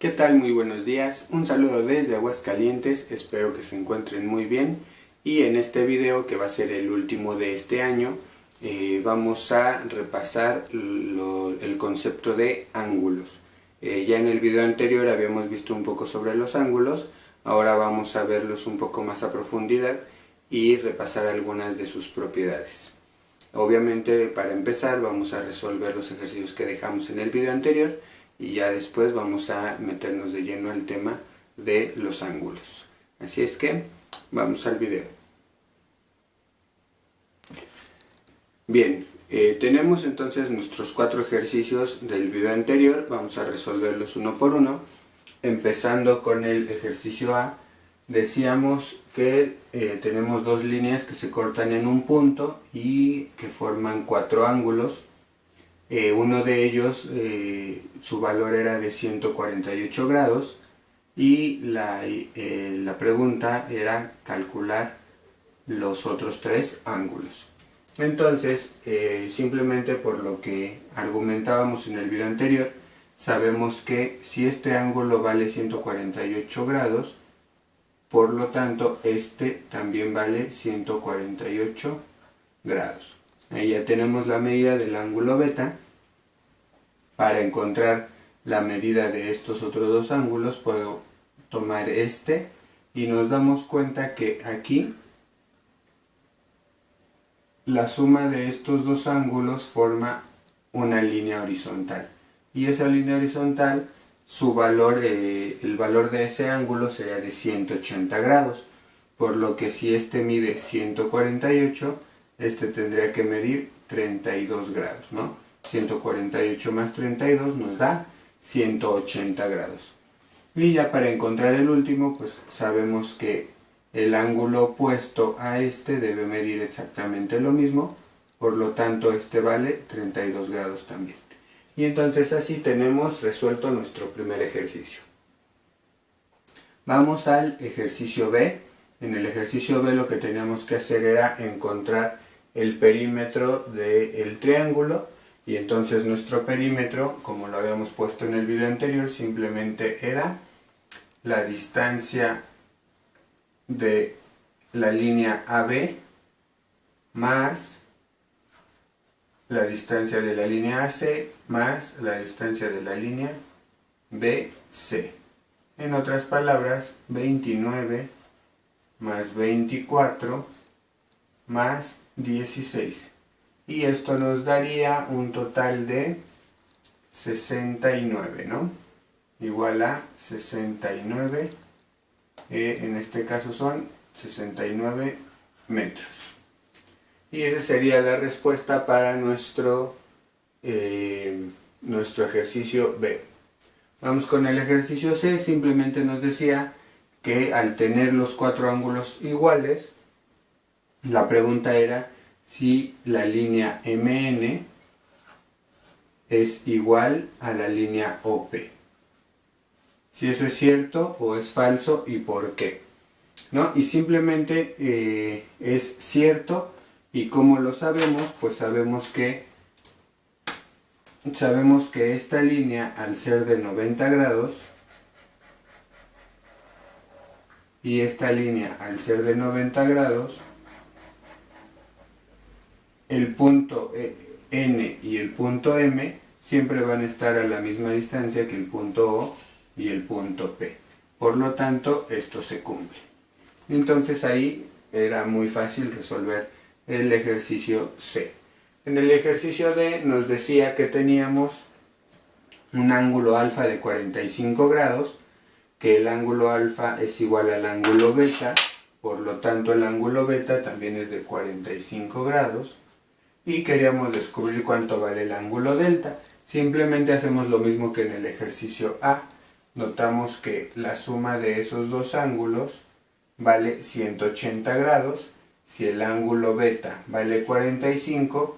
¿Qué tal? Muy buenos días. Un saludo desde Aguascalientes. Espero que se encuentren muy bien. Y en este video, que va a ser el último de este año, vamos a repasar el concepto de ángulos. Ya en el video anterior habíamos visto un poco sobre los ángulos. Ahora vamos a verlos un poco más a profundidad y repasar algunas de sus propiedades. Obviamente, para empezar, vamos a resolver los ejercicios que dejamos en el video anterior y ya después vamos a meternos de lleno al tema de los ángulos. Así es que vamos al video. Bien, tenemos entonces nuestros 4 ejercicios del video anterior. Vamos a resolverlos uno por uno. Empezando con el ejercicio A, decíamos que tenemos dos líneas que se cortan en un punto y que forman 4 ángulos. Uno de ellos, su valor era de 148 grados y la pregunta era calcular los otros 3 ángulos. Entonces, simplemente por lo que argumentábamos en el video anterior, sabemos que si este ángulo vale 148 grados, por lo tanto este también vale 148 grados. Ahí ya tenemos la medida del ángulo beta. Para encontrar la medida de estos otros 2 ángulos puedo tomar este y nos damos cuenta que aquí la suma de estos 2 ángulos forma una línea horizontal. Y esa línea horizontal, su valor, el valor de ese ángulo sería de 180 grados. Por lo que si este mide 148, este tendría que medir 32 grados, ¿no? 148 más 32 nos da 180 grados. Y ya para encontrar el último, pues sabemos que el ángulo opuesto a este debe medir exactamente lo mismo. Por lo tanto, este vale 32 grados también. Y entonces así tenemos resuelto nuestro primer ejercicio. Vamos al ejercicio B. En el ejercicio B lo que teníamos que hacer era encontrar el perímetro del triángulo. Y entonces nuestro perímetro, como lo habíamos puesto en el video anterior, simplemente era la distancia de la línea AB más la distancia de la línea AC más la distancia de la línea BC. En otras palabras, 29 más 24 más 16. Y esto nos daría un total de 69, ¿no? Igual a 69, en este caso son 69 metros. Y esa sería la respuesta para nuestro ejercicio B. Vamos con el ejercicio C. Simplemente nos decía que al tener los 4 ángulos iguales, la pregunta era si la línea MN es igual a la línea OP. Si eso es cierto o es falso y por qué, ¿no? Y simplemente es cierto. ¿Y cómo lo sabemos? Pues sabemos que esta línea, al ser de 90 grados, y esta línea al ser de 90 grados, el punto N y el punto M siempre van a estar a la misma distancia que el punto O y el punto P. Por lo tanto, esto se cumple. Entonces ahí era muy fácil resolver el ejercicio C. En el ejercicio D nos decía que teníamos un ángulo alfa de 45 grados, que el ángulo alfa es igual al ángulo beta, por lo tanto el ángulo beta también es de 45 grados, y queríamos descubrir cuánto vale el ángulo delta. Simplemente hacemos lo mismo que en el ejercicio A. Notamos que la suma de esos 2 ángulos vale 180 grados. Si el ángulo beta vale 45,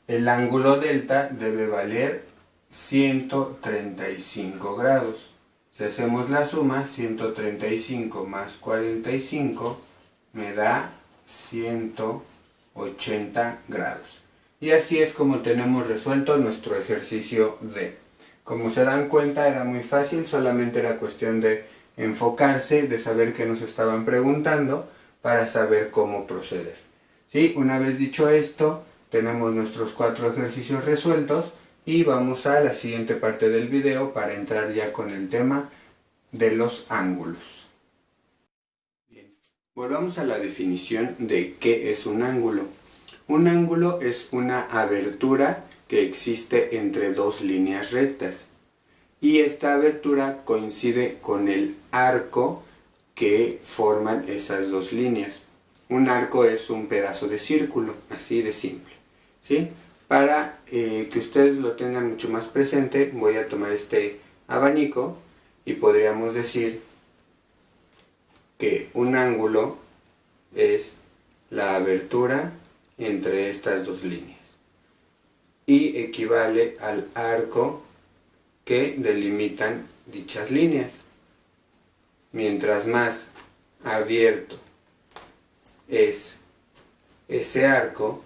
el ángulo delta debe valer 135 grados. Si hacemos la suma, 135 más 45 me da 180 grados. Y así es como tenemos resuelto nuestro ejercicio D. Como se dan cuenta, era muy fácil, solamente era cuestión de enfocarse, de saber qué nos estaban preguntando para saber cómo proceder. ¿Sí? Una vez dicho esto, tenemos nuestros 4 ejercicios resueltos y vamos a la siguiente parte del video para entrar ya con el tema de los ángulos. Bien, volvamos a la definición de qué es un ángulo. Un ángulo es una abertura que existe entre dos líneas rectas y esta abertura coincide con el arco que forman esas dos líneas. Un arco es un pedazo de círculo, así de simple, ¿sí? Para que ustedes lo tengan mucho más presente, voy a tomar este abanico y podríamos decir que un ángulo es la abertura entre estas dos líneas y equivale al arco que delimitan dichas líneas. Mientras más abierto es ese arco,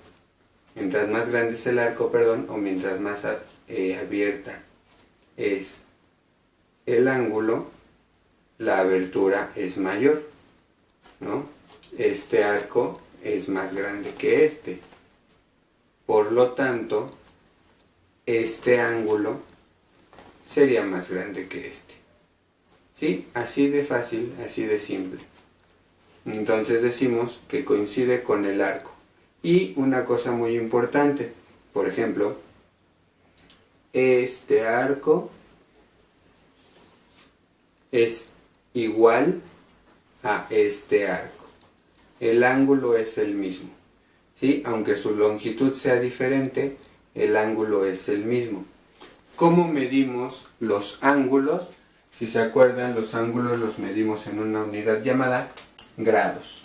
mientras más grande es el arco, o mientras más abierta es el ángulo, la abertura es mayor, ¿no? Este arco es más grande que este. Por lo tanto, este ángulo sería más grande que este. ¿Sí? Así de fácil, así de simple. Entonces decimos que coincide con el arco. Y una cosa muy importante, por ejemplo, este arco es igual a este arco. El ángulo es el mismo, ¿sí? Aunque su longitud sea diferente, el ángulo es el mismo. ¿Cómo medimos los ángulos? Si se acuerdan, los ángulos los medimos en una unidad llamada grados.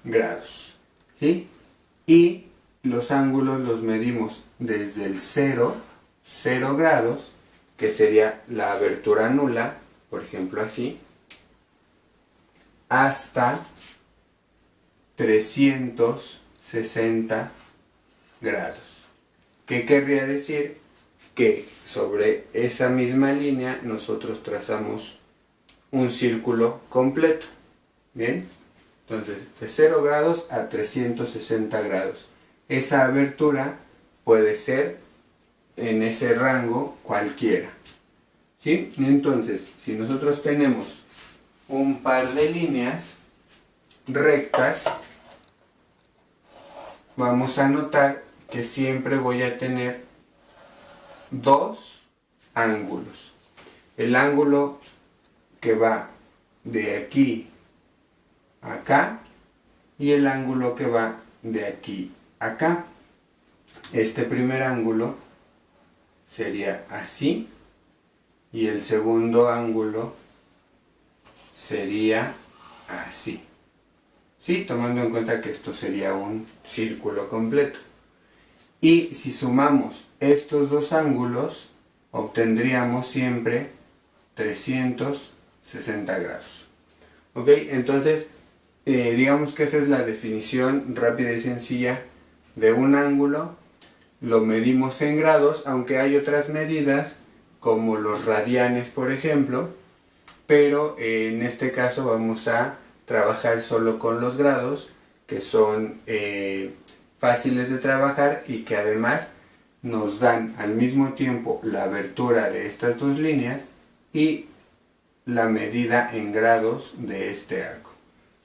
Grados, ¿sí? Y los ángulos los medimos desde el 0 grados, que sería la abertura nula, por ejemplo así, hasta 360 grados. ¿Qué querría decir? Que sobre esa misma línea nosotros trazamos un círculo completo. ¿Bien? Entonces, de 0 grados a 360 grados. Esa abertura puede ser en ese rango cualquiera. ¿Sí? Entonces, si nosotros tenemos un par de líneas rectas, vamos a notar que siempre voy a tener dos ángulos. El ángulo que va de aquí a acá y el ángulo que va de aquí a acá. Este primer ángulo sería así y el segundo ángulo sería así. ¿Sí? Tomando en cuenta que esto sería un círculo completo. Y si sumamos estos dos ángulos, obtendríamos siempre 360 grados. ¿Ok? Entonces, digamos que esa es la definición rápida y sencilla de un ángulo. Lo medimos en grados, aunque hay otras medidas, como los radianes, por ejemplo, pero en este caso vamos a trabajar solo con los grados, que son fáciles de trabajar y que además nos dan al mismo tiempo la abertura de estas dos líneas y la medida en grados de este arco.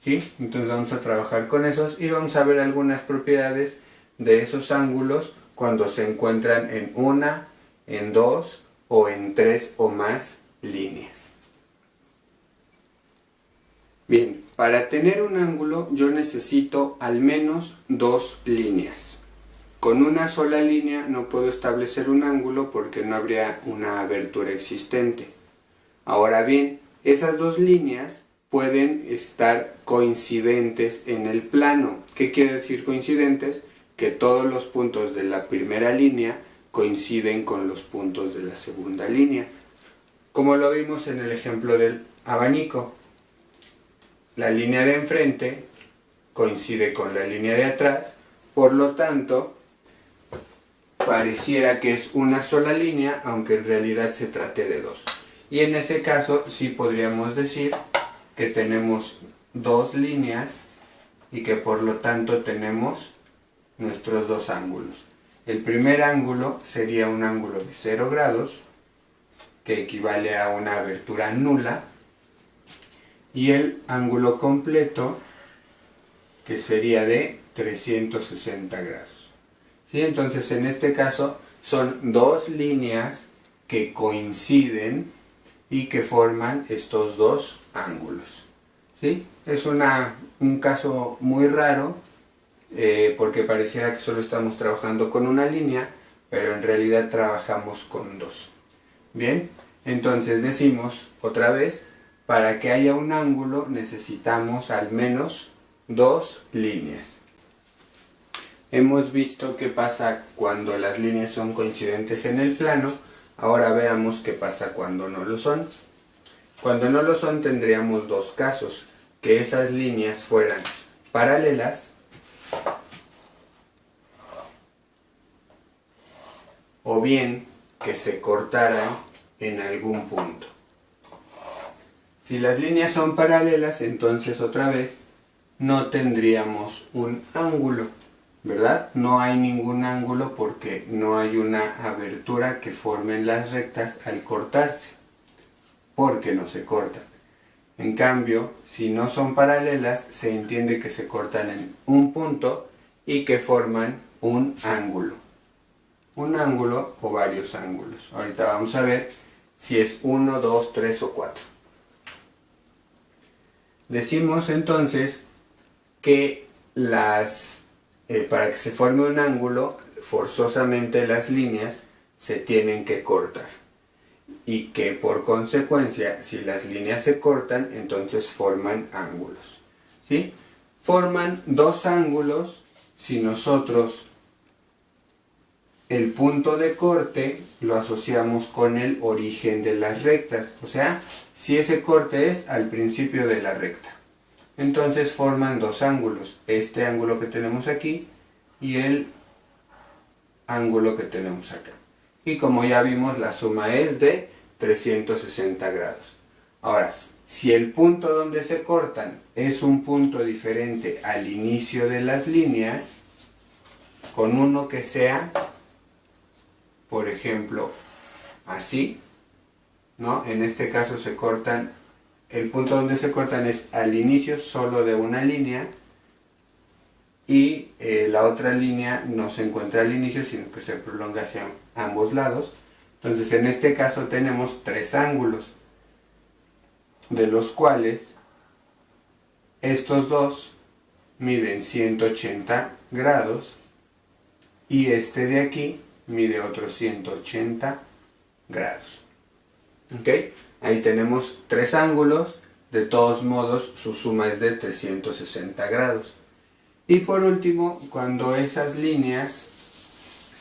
¿Sí? Entonces vamos a trabajar con esos y vamos a ver algunas propiedades de esos ángulos cuando se encuentran en una, en dos o en tres o más líneas. Bien, para tener un ángulo yo necesito al menos dos líneas. Con una sola línea no puedo establecer un ángulo porque no habría una abertura existente. Ahora bien, esas dos líneas pueden estar coincidentes en el plano. ¿Qué quiere decir coincidentes? Que todos los puntos de la primera línea coinciden con los puntos de la segunda línea. Como lo vimos en el ejemplo del abanico. La línea de enfrente coincide con la línea de atrás, por lo tanto, pareciera que es una sola línea, aunque en realidad se trate de dos. Y en ese caso sí podríamos decir que tenemos dos líneas y que por lo tanto tenemos nuestros dos ángulos. El primer ángulo sería un ángulo de 0 grados, que equivale a una abertura nula, y el ángulo completo, que sería de 360 grados. ¿Sí? Entonces en este caso son dos líneas que coinciden y que forman estos dos ángulos. ¿Sí? Es un caso muy raro, porque pareciera que solo estamos trabajando con una línea, pero en realidad trabajamos con dos. Bien, entonces decimos otra vez, para que haya un ángulo necesitamos al menos dos líneas. Hemos visto qué pasa cuando las líneas son coincidentes en el plano. Ahora veamos qué pasa cuando no lo son. Cuando no lo son tendríamos dos casos: que esas líneas fueran paralelas o bien que se cortaran en algún punto. Si las líneas son paralelas, entonces otra vez no tendríamos un ángulo, ¿verdad? No hay ningún ángulo porque no hay una abertura que formen las rectas al cortarse, porque no se cortan. En cambio, si no son paralelas, se entiende que se cortan en un punto y que forman un ángulo. Un ángulo o varios ángulos. Ahorita vamos a ver si es 1, 2, 3 o 4. Decimos entonces que para que se forme un ángulo, forzosamente las líneas se tienen que cortar. Y que por consecuencia, si las líneas se cortan, entonces forman ángulos. ¿Sí? Forman dos ángulos si nosotros el punto de corte lo asociamos con el origen de las rectas. O sea, si ese corte es al principio de la recta. Entonces forman dos ángulos. Este ángulo que tenemos aquí y el ángulo que tenemos acá. Y como ya vimos, la suma es de 360 grados. Ahora, si el punto donde se cortan es un punto diferente al inicio de las líneas, con uno que sea, por ejemplo, así, ¿no? En este caso se cortan, el punto donde se cortan es al inicio solo de una línea y la otra línea no se encuentra al inicio, sino que se prolonga hacia ambos lados. Entonces en este caso tenemos tres ángulos, de los cuales estos dos miden 180 grados y este de aquí mide otros 180 grados. ¿Ok? Ahí tenemos tres ángulos, de todos modos su suma es de 360 grados. Y por último, cuando esas líneas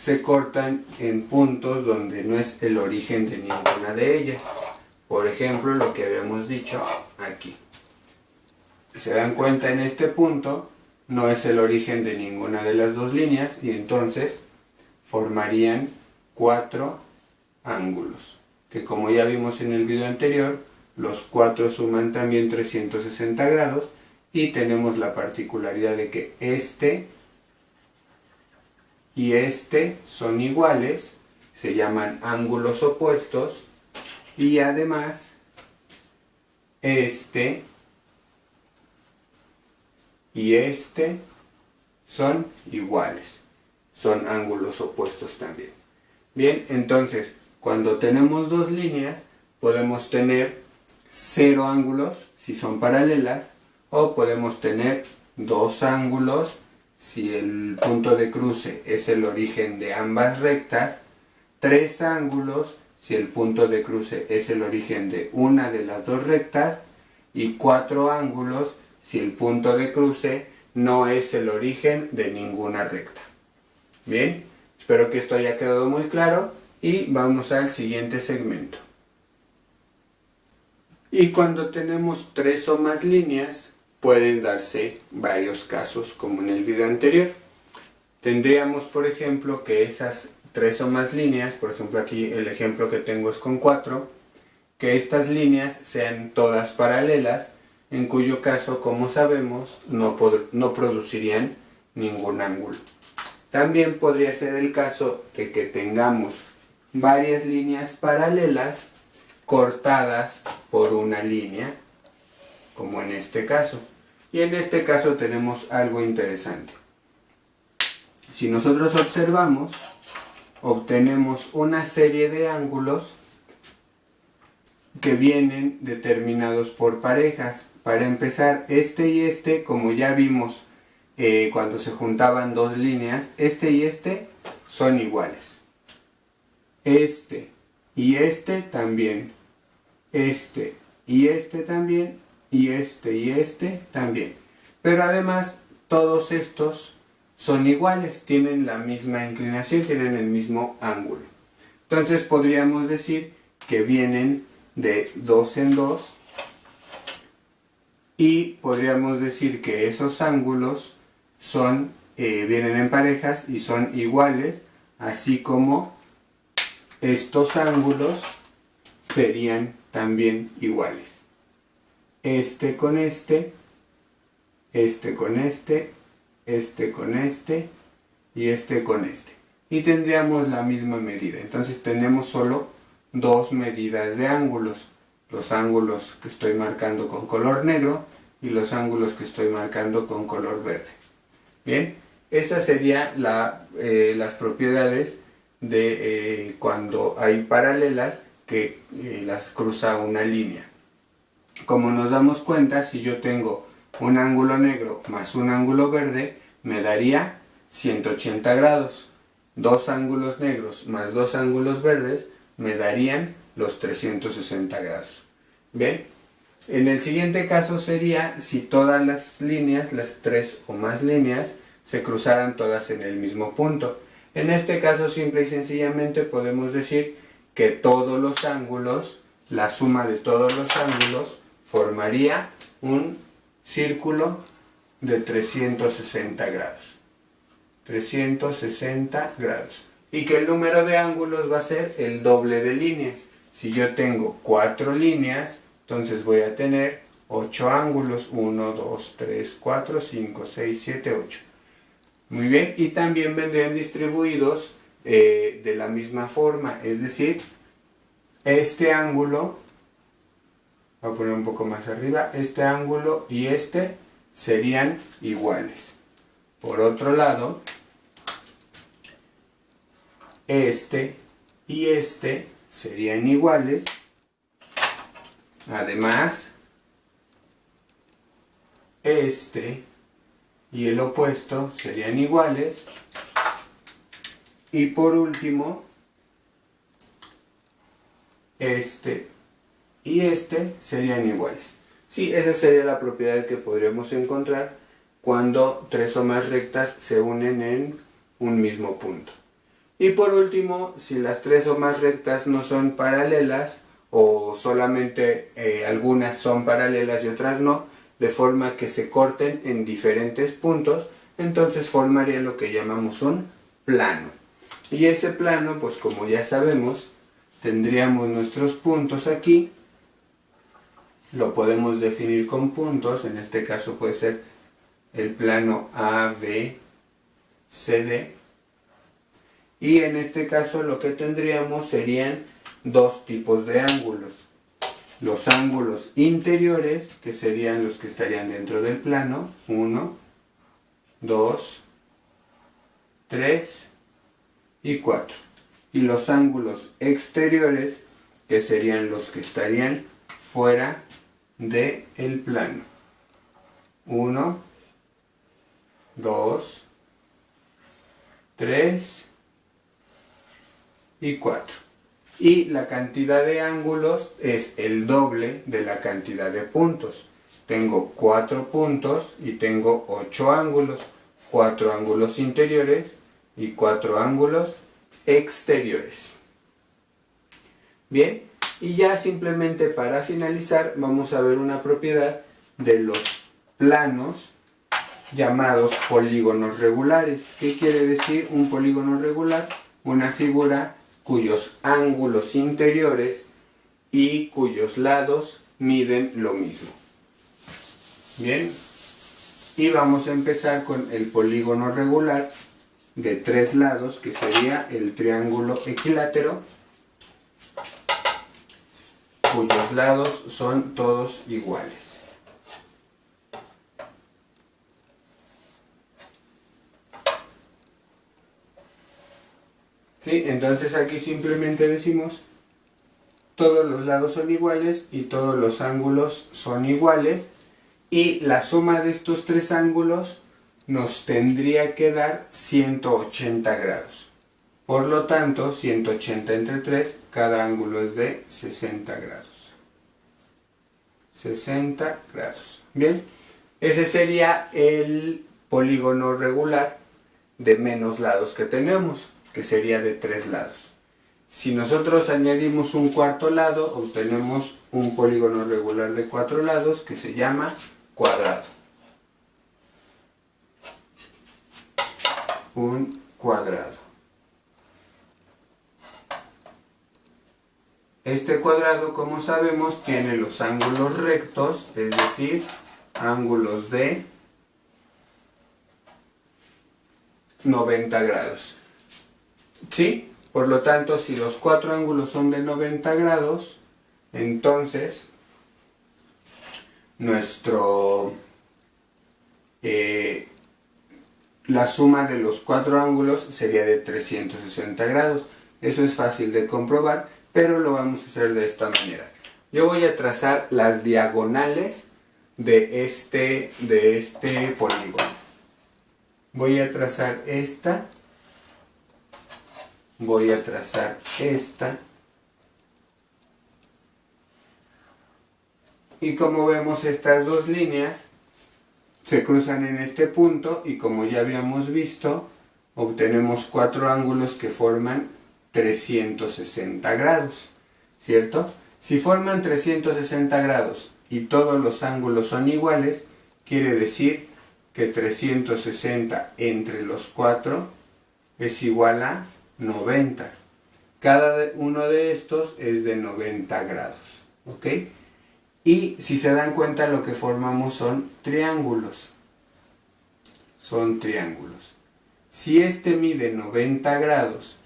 se cortan en puntos donde no es el origen de ninguna de ellas. Por ejemplo, lo que habíamos dicho aquí. Se dan cuenta, en este punto no es el origen de ninguna de las dos líneas y entonces formarían cuatro ángulos, que como ya vimos en el video anterior, los cuatro suman también 360 grados y tenemos la particularidad de que este y este son iguales, se llaman ángulos opuestos, y además este y este son iguales, son ángulos opuestos también. Bien, entonces cuando tenemos dos líneas podemos tener 0 ángulos si son paralelas, o podemos tener dos ángulos si el punto de cruce es el origen de ambas rectas, 3 ángulos si el punto de cruce es el origen de una de las dos rectas, y 4 ángulos si el punto de cruce no es el origen de ninguna recta. Bien, espero que esto haya quedado muy claro y vamos al siguiente segmento. Y cuando tenemos 3 o más líneas, pueden darse varios casos como en el video anterior. Tendríamos, por ejemplo, que esas 3 o más líneas, por ejemplo aquí el ejemplo que tengo es con 4, que estas líneas sean todas paralelas, en cuyo caso, como sabemos, no producirían ningún ángulo. También podría ser el caso de que tengamos varias líneas paralelas cortadas por una línea, como en este caso. Y en este caso tenemos algo interesante. Si nosotros observamos, obtenemos una serie de ángulos que vienen determinados por parejas. Para empezar, este y este, como ya vimos cuando se juntaban dos líneas, este y este son iguales. Este y este también. Este y este también. Y este también. Pero además, todos estos son iguales, tienen la misma inclinación, tienen el mismo ángulo. Entonces podríamos decir que vienen de 2 en 2 y podríamos decir que esos ángulos son, vienen en parejas y son iguales, así como estos ángulos serían también iguales. Este con este con este, este con este y este con este. Y tendríamos la misma medida. Entonces tenemos solo dos medidas de ángulos. Los ángulos que estoy marcando con color negro y los ángulos que estoy marcando con color verde. Bien, esas serían las propiedades de cuando hay paralelas que las cruza una línea. Como nos damos cuenta, si yo tengo un ángulo negro más un ángulo verde, me daría 180 grados. Dos ángulos negros más dos ángulos verdes me darían los 360 grados. Bien, en el siguiente caso sería si todas las líneas, las 3 o más líneas, se cruzaran todas en el mismo punto. En este caso, simple y sencillamente podemos decir que todos los ángulos, la suma de todos los ángulos, formaría un círculo de 360 grados. 360 grados. Y que el número de ángulos va a ser el doble de líneas. Si yo tengo 4 líneas, entonces voy a tener 8 ángulos. 1, 2, 3, 4, 5, 6, 7, 8. Muy bien, y también vendrían distribuidos de la misma forma. Es decir, este ángulo, voy a poner un poco más arriba, este ángulo y este serían iguales. Por otro lado, este y este serían iguales. Además, este y el opuesto serían iguales. Y por último, este y este serían iguales. Sí, esa sería la propiedad que podríamos encontrar cuando 3 o más rectas se unen en un mismo punto. Y por último, si las 3 o más rectas no son paralelas, o solamente algunas son paralelas y otras no, de forma que se corten en diferentes puntos, entonces formaría lo que llamamos un plano. Y ese plano, pues como ya sabemos, tendríamos nuestros puntos aquí, lo podemos definir con puntos, en este caso puede ser el plano ABCD, y en este caso lo que tendríamos serían dos tipos de ángulos. Los ángulos interiores, que serían los que estarían dentro del plano, 1, 2, 3 y 4. Y los ángulos exteriores, que serían los que estarían fuera del plano. 1, 2, 3 y 4. Y la cantidad de ángulos es el doble de la cantidad de puntos. Tengo 4 puntos y tengo 8 ángulos. 4 ángulos interiores y 4 ángulos exteriores. Bien, y ya simplemente para finalizar vamos a ver una propiedad de los planos llamados polígonos regulares. ¿Qué quiere decir un polígono regular? una figura cuyos ángulos interiores y cuyos lados miden lo mismo. Bien, y vamos a empezar con el polígono regular de 3 lados, que sería el triángulo equilátero, cuyos lados son todos iguales. ¿Sí? Entonces aquí simplemente decimos todos los lados son iguales y todos los ángulos son iguales, y la suma de estos 3 ángulos nos tendría que dar 180 grados. Por lo tanto, 180 entre 3, cada ángulo es de 60 grados. 60 grados. Bien, ese sería el polígono regular de menos lados que tenemos, que sería de 3 lados. Si nosotros añadimos un cuarto lado, obtenemos un polígono regular de 4 lados que se llama cuadrado. Un cuadrado. Este cuadrado, como sabemos, tiene los ángulos rectos, es decir, ángulos de 90 grados. ¿Sí? Por lo tanto, si los 4 ángulos son de 90 grados, entonces la suma de los 4 ángulos sería de 360 grados. Eso es fácil de comprobar, pero lo vamos a hacer de esta manera. Yo voy a trazar las diagonales de este polígono. Voy a trazar esta. Voy a trazar esta. Y como vemos, estas dos líneas se cruzan en este punto y, como ya habíamos visto, obtenemos 4 ángulos que forman 360 grados, ¿cierto? Si forman 360 grados y todos los ángulos son iguales, quiere decir que 360 entre los 4 es igual a 90. Cada uno de estos es de 90 grados, ¿ok? Y si se dan cuenta, lo que formamos son triángulos. Son triángulos. Si este mide 90 grados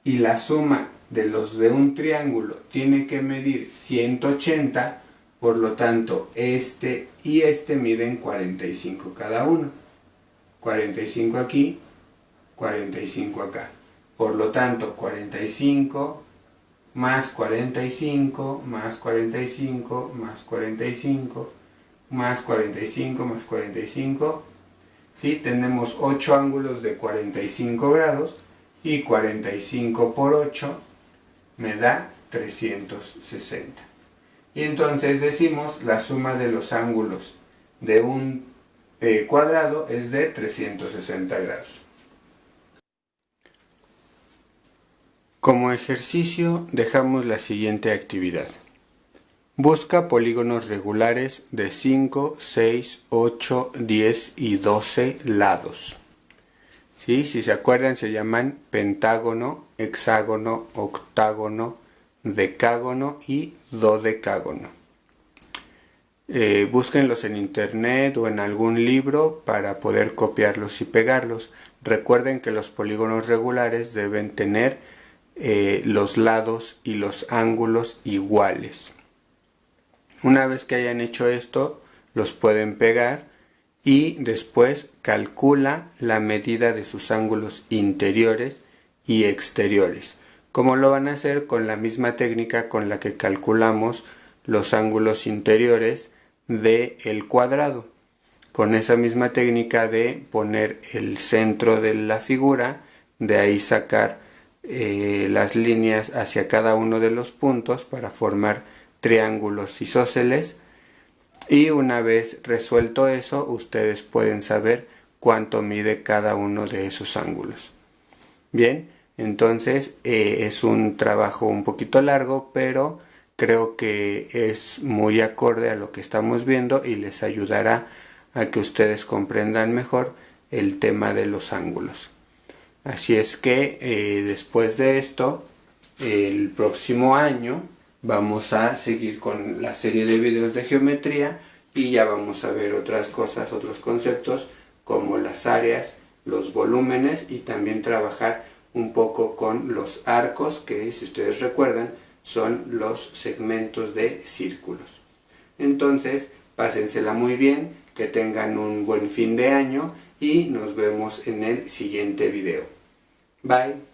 y la suma de los de un triángulo tiene que medir 180, por lo tanto este y este miden 45 cada uno. 45 aquí, 45 acá. Por lo tanto, 45 más 45 más 45 más 45 más 45 más 45. ¿Sí? Tenemos 8 ángulos de 45 grados y 45 por 8 me da 360. Y entonces decimos la suma de los ángulos de un cuadrado es de 360 grados. Como ejercicio dejamos la siguiente actividad. Busca polígonos regulares de 5, 6, 8, 10 y 12 lados. ¿Sí? Si se acuerdan, se llaman pentágono, hexágono, octágono, decágono y dodecágono. Búsquenlos en internet o en algún libro para poder copiarlos y pegarlos. Recuerden que los polígonos regulares deben tener los lados y los ángulos iguales. Una vez que hayan hecho esto, los pueden pegar y después calcula la medida de sus ángulos interiores y exteriores. ¿Cómo lo van a hacer? Con la misma técnica con la que calculamos los ángulos interiores del cuadrado. Con esa misma técnica de poner el centro de la figura, de ahí sacar las líneas hacia cada uno de los puntos para formar triángulos isósceles, y una vez resuelto eso, ustedes pueden saber cuánto mide cada uno de esos ángulos. Bien, entonces es un trabajo un poquito largo, pero creo que es muy acorde a lo que estamos viendo y les ayudará a que ustedes comprendan mejor el tema de los ángulos. Así es que después de esto, el próximo año vamos a seguir con la serie de videos de geometría y ya vamos a ver otras cosas, otros conceptos como las áreas, los volúmenes y también trabajar un poco con los arcos, que si ustedes recuerdan son los segmentos de círculos. Entonces, pásensela muy bien, que tengan un buen fin de año y nos vemos en el siguiente video. Bye.